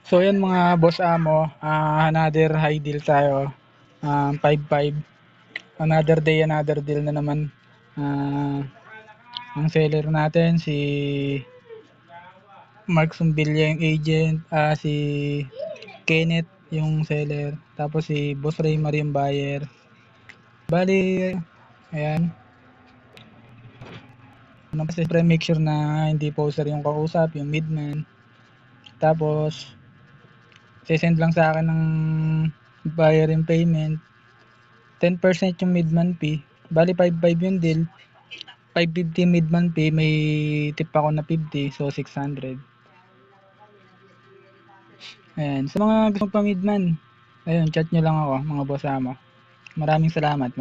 So yan mga boss amo, another high deal tayo. 5-5. Another day, another deal na naman. Ang seller natin si Mark Sumbilya yung agent, si Kenneth yung seller, tapos si Boss Raymar yung buyer. Bali, ayan. Siyempre make sure na hindi poser yung kausap, yung midman. Tapos, sisend lang sa akin ng buyer yung payment. 10% yung midman fee. Bali 5-5 yung deal. 550 midman fee, may tip ako na 50, so 600. Ayan, sa mga gustong pa midman, ayun, chat nyo lang ako mga boss amo. Maraming salamat.